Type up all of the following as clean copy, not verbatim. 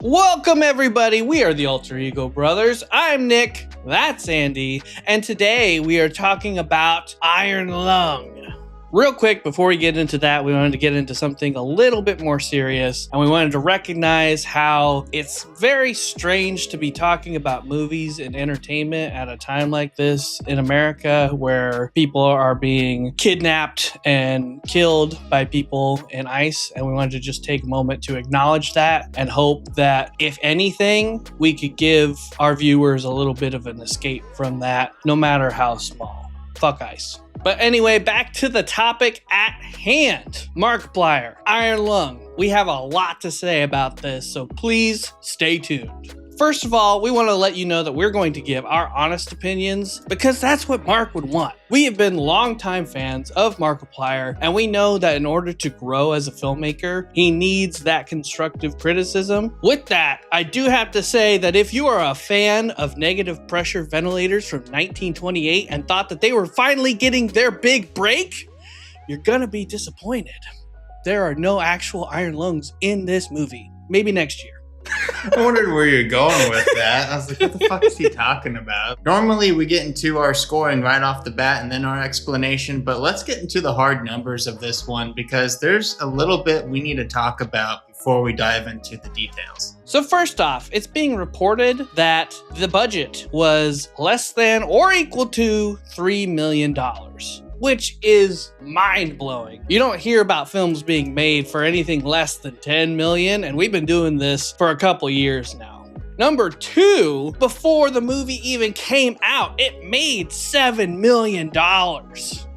Welcome everybody, we are the Alter Ego Brothers. I'm Nick, that's Andy, and today we are talking about Iron Lung. Real quick, before we get into that, we wanted to get into something a little bit more serious, and we wanted to recognize how it's very strange to be talking about movies and entertainment at a time like this in America where people are being kidnapped and killed by people in ICE, and we wanted to just take a moment to acknowledge that and hope that, if anything, we could give our viewers a little bit of an escape from that, no matter how small. Fuck ICE. But anyway, back to the topic at hand. Markiplier, Iron Lung. We have a lot to say about this, so please stay tuned. First of all, we want to let you know that we're going to give our honest opinions because that's what Mark would want. We have been longtime fans of Markiplier, and we know that in order to grow as a filmmaker, he needs that constructive criticism. With that, I do have to say that if you are a fan of negative pressure ventilators from 1928 and thought that they were finally getting their big break, you're gonna be disappointed. There are no actual iron lungs in this movie. Maybe next year. I wondered where you're going with that. I was like, what the fuck is he talking about? Normally, we get into our scoring right off the bat and then our explanation, but let's get into the hard numbers of this one because there's a little bit we need to talk about before we dive into the details. So first off, it's being reported that the budget was less than or equal to $3 million. Which is mind-blowing. You don't hear about films being made for anything less than 10 million, and we've been doing this for a couple years now. Number two, before the movie even came out, it made $7 million.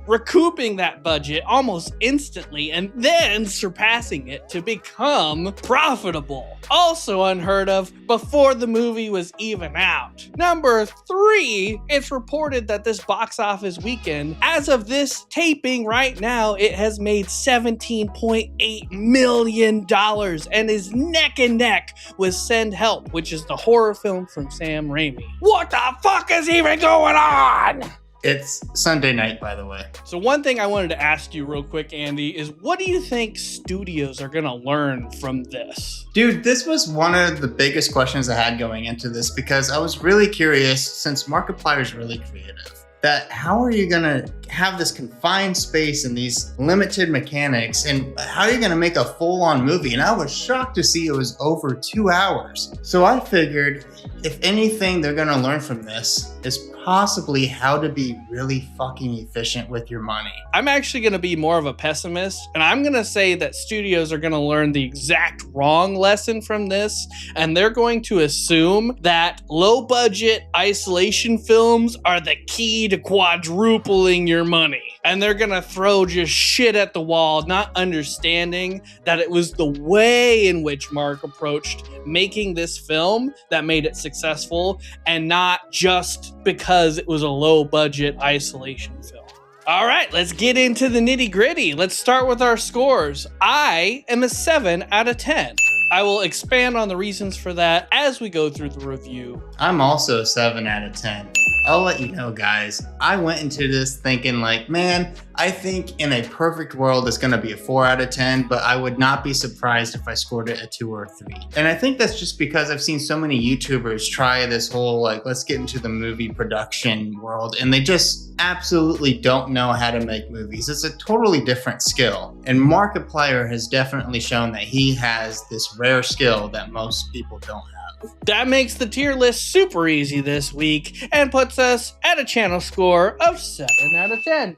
Recouping that budget almost instantly and then surpassing it to become profitable. Also unheard of before the movie was even out. Number three, it's reported that this box office weekend, as of this taping right now, it has made $17.8 million and is neck and neck with Send Help, which is the horror film from Sam Raimi. What the fuck is even going on? It's Sunday night, by the way. So one thing I wanted to ask you real quick, Andy, is what do you think studios are going to learn from this? Dude, this was one of the biggest questions I had going into this because I was really curious, since Markiplier is really creative, that how are you going to have this confined space and these limited mechanics, and how are you going to make a full-on movie? And I was shocked to see it was over 2 hours. So I figured, if anything they're going to learn from this is possibly how to be really fucking efficient with your money. I'm actually going to be more of a pessimist, and I'm going to say that studios are going to learn the exact wrong lesson from this, and they're going to assume that low-budget isolation films are the key to quadrupling your money. And they're gonna throw just shit at the wall, not understanding that it was the way in which Mark approached making this film that made it successful, and not just because it was a low-budget isolation film. All right, let's get into the nitty-gritty. Let's start with our scores. I am a 7 out of 10. I will expand on the reasons for that as we go through the review. I'm also a 7 out of 10. I'll let you know, guys. I went into this thinking like, man, I think in a perfect world it's gonna be a 4 out of 10, but I would not be surprised if I scored it a 2 or 3. And I think that's just because I've seen so many YouTubers try this whole, like, let's get into the movie production world, and they just absolutely don't know how to make movies. It's a totally different skill. And Markiplier has definitely shown that he has this rare skill that most people don't have. That makes the tier list super easy this week and puts us at a channel score of 7 out of 10.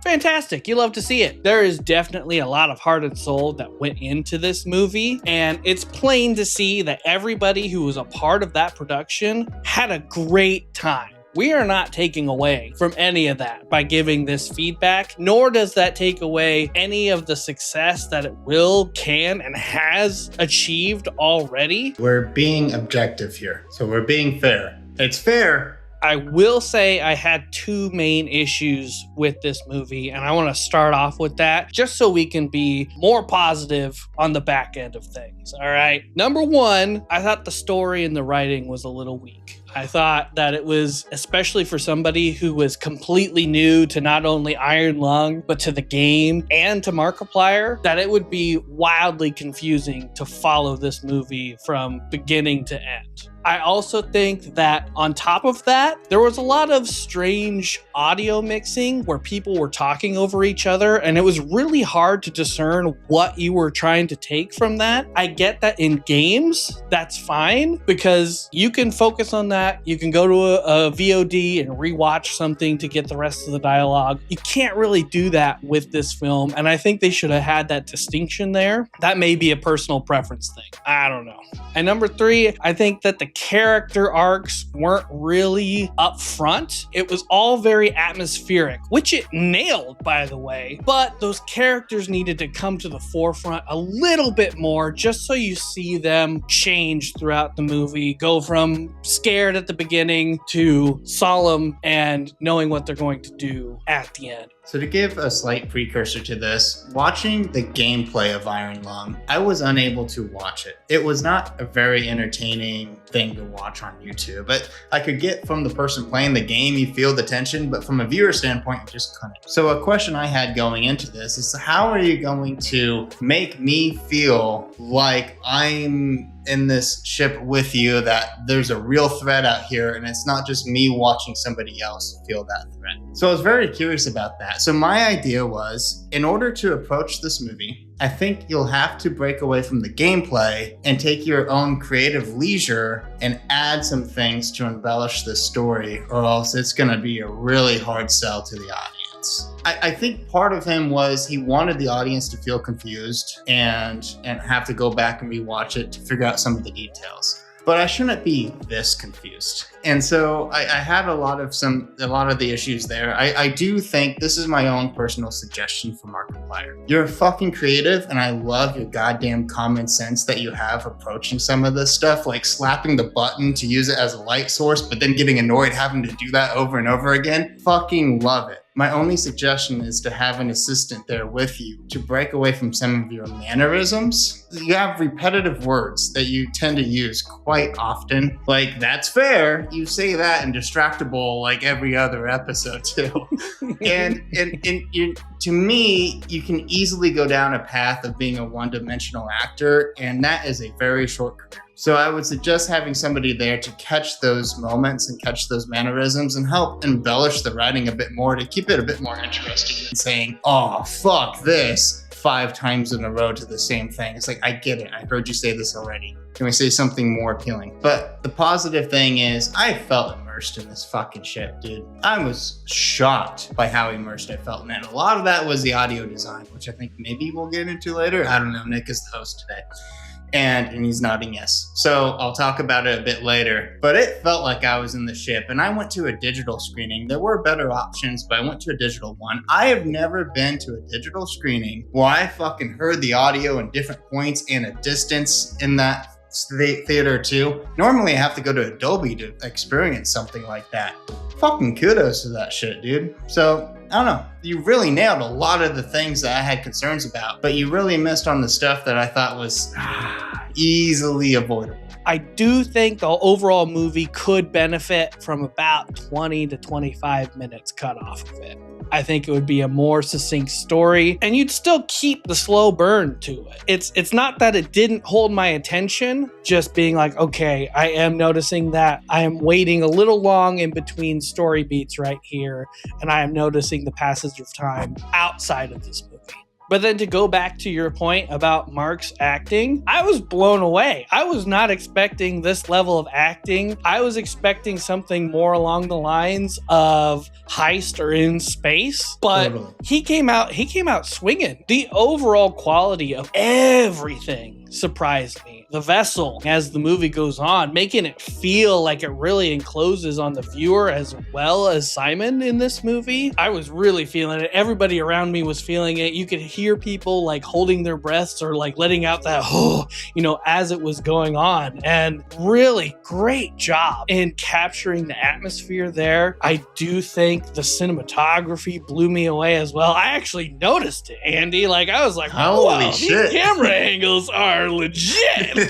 Fantastic, you love to see it. There is definitely a lot of heart and soul that went into this movie, and it's plain to see that everybody who was a part of that production had a great time. We are not taking away from any of that by giving this feedback, nor does that take away any of the success that it will, can, and has achieved already. We're being objective here, so we're being fair. It's fair. I will say I had two main issues with this movie, and I want to start off with that just so we can be more positive on the back end of things, all right? Number one, I thought the story and the writing was a little weak. I thought that it was, especially for somebody who was completely new to not only Iron Lung, but to the game and to Markiplier, that it would be wildly confusing to follow this movie from beginning to end. I also think that on top of that, there was a lot of strange audio mixing where people were talking over each other, and it was really hard to discern what you were trying to take from that. I get that in games, that's fine, because you can focus on that. You can go to a VOD and rewatch something to get the rest of the dialogue. You can't really do that with this film, and I think they should have had that distinction there. That may be a personal preference thing. I don't know. And number 3, I think that the character arcs weren't really up front. It was all very atmospheric, which it nailed, by the way, but those characters needed to come to the forefront a little bit more just so you see them change throughout the movie, go from scared at the beginning to solemn and knowing what they're going to do at the end. So to give a slight precursor to this, watching the gameplay of Iron Lung, I was unable to watch it. It was not a very entertaining thing to watch on YouTube, but I could get from the person playing the game, you feel the tension, but from a viewer standpoint, you just couldn't. So a question I had going into this is, how are you going to make me feel like I'm in this ship with you, that there's a real threat out here and it's not just me watching somebody else feel that threat? So I was very curious about that. So my idea was, in order to approach this movie, I think you'll have to break away from the gameplay and take your own creative leisure and add some things to embellish this story, or else it's going to be a really hard sell to the audience. I think part of him was he wanted the audience to feel confused and have to go back and rewatch it to figure out some of the details. But I shouldn't be this confused. And so I had a lot of the issues there. I do think this is my own personal suggestion for Markiplier. You're fucking creative, and I love your goddamn common sense that you have approaching some of this stuff, like slapping the button to use it as a light source, but then getting annoyed having to do that over and over again. Fucking love it. My only suggestion is to have an assistant there with you to break away from some of your mannerisms. You have repetitive words that you tend to use quite often. Like, that's fair. You say that in Distractable like every other episode too. and to me, you can easily go down a path of being a one-dimensional actor, and that is a very short career. So I would suggest having somebody there to catch those moments and catch those mannerisms and help embellish the writing a bit more, to keep it a bit more interesting than saying, oh, fuck this 5 times in a row to the same thing. It's like, I get it. I heard you say this already. Can we say something more appealing? But the positive thing is, I felt immersed in this fucking shit, dude. I was shocked by how immersed I felt, man. A lot of that was the audio design, which I think maybe we'll get into later. I don't know. Nick is the host today. And he's nodding yes. So I'll talk about it a bit later. But it felt like I was in the ship, and I went to a digital screening. There were better options, but I went to a digital one. I have never been to a digital screening where I fucking heard the audio in different points and a distance in that theater too. Normally I have to go to Adobe to experience something like that. Fucking kudos to that shit, dude. So I don't know. You really nailed a lot of the things that I had concerns about, but you really missed on the stuff that I thought was easily avoidable. I do think the overall movie could benefit from about 20 to 25 minutes cut off of it. I think it would be a more succinct story, and you'd still keep the slow burn to it. It's not that it didn't hold my attention, just being like, okay, I am noticing that I am waiting a little long in between story beats right here, and I am noticing the passage of time outside of this movie. But then to go back to your point about Mark's acting, I was blown away. I was not expecting this level of acting. I was expecting something more along the lines of Heist or In Space, but totally. He came out swinging. The overall quality of everything surprised me. The vessel, as the movie goes on, making it feel like it really encloses on the viewer as well as Simon in this movie. I was really feeling it. Everybody around me was feeling it. You could hear people like holding their breaths or like letting out that, as it was going on. And really great job in capturing the atmosphere there. I do think the cinematography blew me away as well. I actually noticed it, Andy. Like, I was like, holy shit. These camera angles are legit.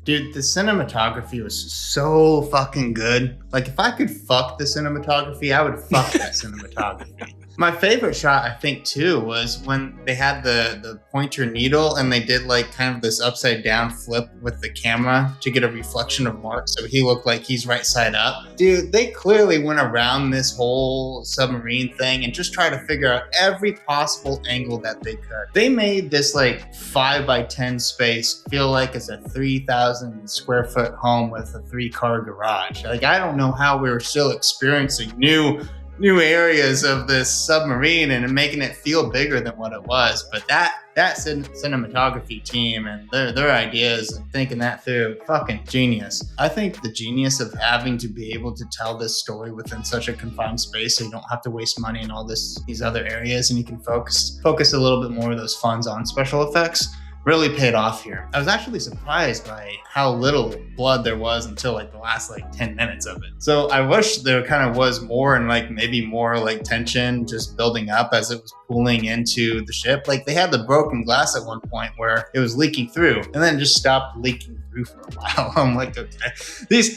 Dude, the cinematography was so fucking good. Like, if I could fuck the cinematography, I would fuck that cinematography. My favorite shot, I think, too, was when they had the pointer needle and they did like kind of this upside down flip with the camera to get a reflection of Mark, so he looked like he's right side up. Dude, they clearly went around this whole submarine thing and just tried to figure out every possible angle that they could. They made this like 5x10 space feel like it's a 3,000 square foot home with a 3-car garage. Like, I don't know how we were still experiencing new areas of this submarine and making it feel bigger than what it was. But that cinematography team and their ideas and thinking that through, fucking genius. I think the genius of having to be able to tell this story within such a confined space, so you don't have to waste money in all these other areas, and you can focus a little bit more of those funds on special effects, really paid off here. I was actually surprised by how little blood there was until like the last like 10 minutes of it. So I wish there kind of was more, and like maybe more like tension just building up as it was pulling into the ship. Like, they had the broken glass at one point where it was leaking through and then just stopped leaking through for a while. I'm like, okay.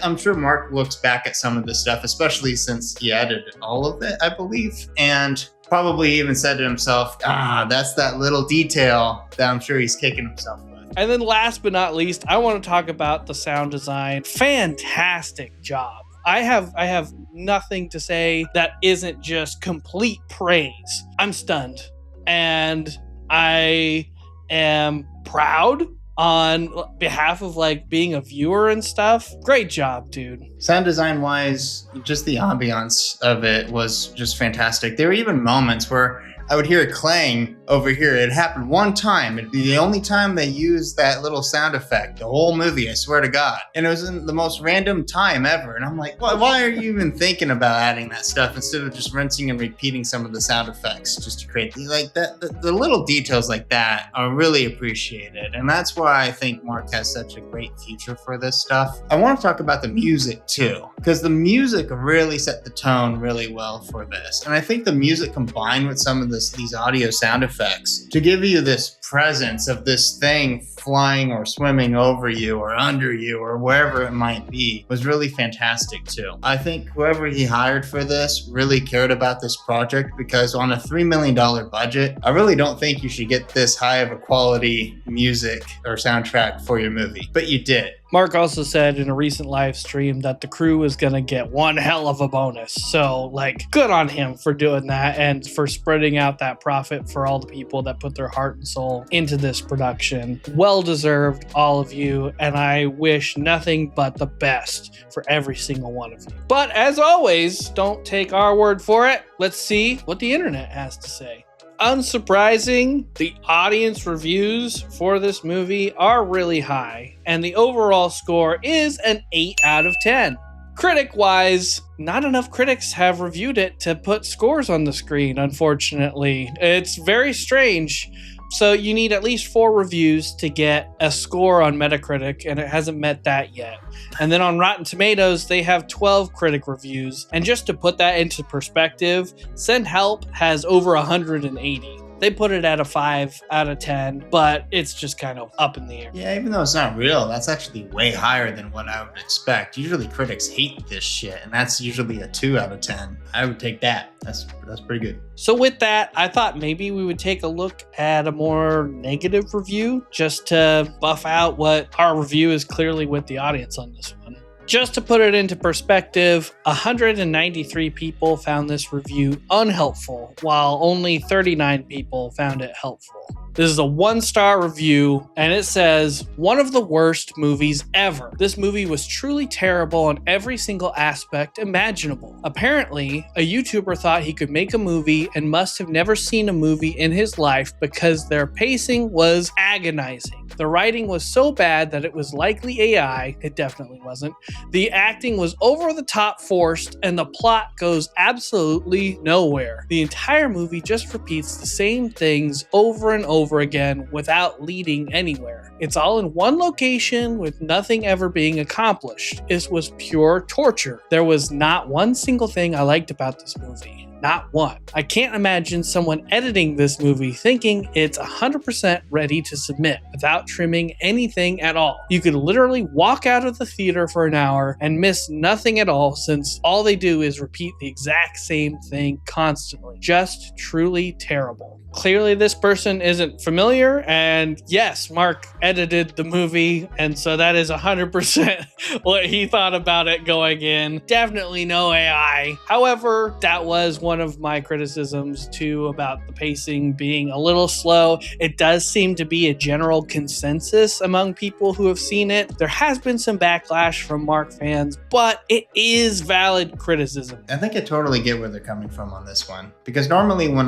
I'm sure Mark looks back at some of this stuff, especially since he edited all of it, I believe, and probably even said to himself, that's that little detail that I'm sure he's kicking himself with. And then last but not least, I want to talk about the sound design. Fantastic job. I have nothing to say that isn't just complete praise. I'm stunned. And I am proud on behalf of like being a viewer and stuff. Great job, dude. Sound design wise, just the ambiance of it was just fantastic. There were even moments where I would hear a clang over here. It happened one time. It'd be the only time they used that little sound effect the whole movie, I swear to God. And it was in the most random time ever. And I'm like, why are you even thinking about adding that stuff instead of just rinsing and repeating some of the sound effects just to create like that? The little details like that are really appreciated. And that's why I think Mark has such a great future for this stuff. I want to talk about the music too, because the music really set the tone really well for this. And I think the music combined with some of these audio sound effects to give you this presence of this thing flying or swimming over you or under you or wherever it might be was really fantastic too. I think whoever he hired for this really cared about this project, because on a $3 million budget, I really don't think you should get this high of a quality music or soundtrack for your movie, but you did. Mark also said in a recent live stream that the crew was going to get one hell of a bonus. So, like, good on him for doing that and for spreading out that profit for all the people that put their heart and soul into this production. Well deserved, all of you, and I wish nothing but the best for every single one of you. But as always, don't take our word for it. Let's see what the internet has to say. Unsurprising, the audience reviews for this movie are really high, and the overall score is an 8 out of 10. Critic-wise, not enough critics have reviewed it to put scores on the screen, unfortunately. It's very strange. So you need at least 4 reviews to get a score on Metacritic, and it hasn't met that yet. And then on Rotten Tomatoes, they have 12 critic reviews. And just to put that into perspective, Send Help has over 180. They put it at a 5 out of 10, but it's just kind of up in the air. Yeah, even though it's not real, that's actually way higher than what I would expect. Usually critics hate this shit, and that's usually a 2 out of 10. I would take that. That's pretty good. So with that, I thought maybe we would take a look at a more negative review just to buff out what our review is clearly with the audience on this one. Just to put it into perspective, 193 people found this review unhelpful, while only 39 people found it helpful. This is a 1-star review, and it says, one of the worst movies ever. This movie was truly terrible on every single aspect imaginable. Apparently, a YouTuber thought he could make a movie and must have never seen a movie in his life because their pacing was agonizing. The writing was so bad that it was likely AI. It definitely wasn't. The acting was over the top forced, and the plot goes absolutely nowhere. The entire movie just repeats the same things over and over again without leading anywhere. It's all in one location with nothing ever being accomplished. This was pure torture. There was not one single thing I liked about this movie. Not one. I can't imagine someone editing this movie thinking it's 100% ready to submit without trimming anything at all. You could literally walk out of the theater for an hour and miss nothing at all, since all they do is repeat the exact same thing constantly. Just truly terrible. Clearly, this person isn't familiar, and yes, Mark edited the movie, and so that is 100% what he thought about it going in. Definitely no AI. However, that was one of my criticisms too about the pacing being a little slow. It does seem to be a general consensus among people who have seen it. There has been some backlash from Mark fans, but it is valid criticism. I think I totally get where they're coming from on this one, because normally when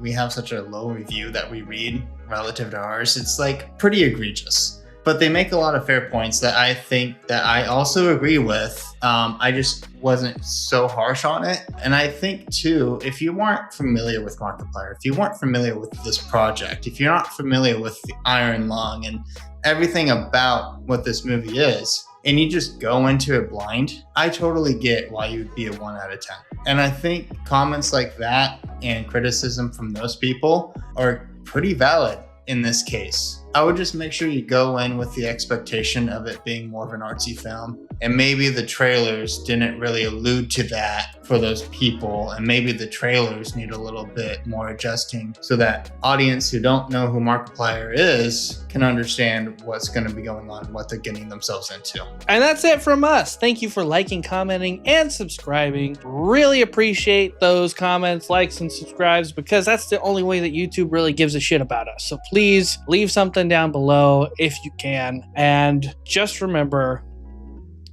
we have such a low review that we read relative to ours, it's like pretty egregious. But they make a lot of fair points that I think that I also agree with. I just wasn't so harsh on it. And I think too, if you weren't familiar with Markiplier, if you weren't familiar with this project, if you're not familiar with the Iron Lung and everything about what this movie is, and you just go into it blind, I totally get why you'd be a 1 out of 10. And I think comments like that and criticism from those people are pretty valid in this case. I would just make sure you go in with the expectation of it being more of an artsy film. And maybe the trailers didn't really allude to that for those people. And maybe the trailers need a little bit more adjusting so that audience who don't know who Markiplier is can understand what's going to be going on, what they're getting themselves into. And that's it from us. Thank you for liking, commenting, and subscribing. Really appreciate those comments, likes, and subscribes, because that's the only way that YouTube really gives a shit about us. So please leave something down below if you can. And just remember,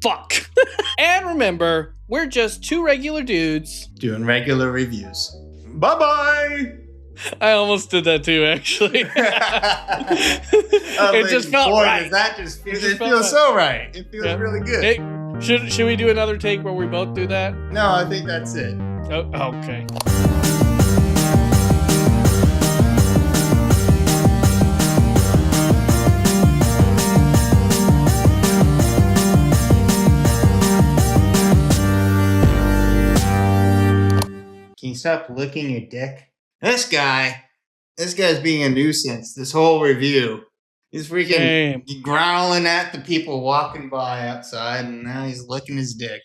fuck. And remember, we're just two regular dudes doing regular reviews. Bye-bye! I almost did that too, actually. It just felt right. It feels so right. It feels really good. Hey, should we do another take where we both do that? No, I think that's it. Oh, okay. Can you stop licking your dick? This guy's being a nuisance this whole review. He's freaking growling at the people walking by outside, and now he's licking his dick.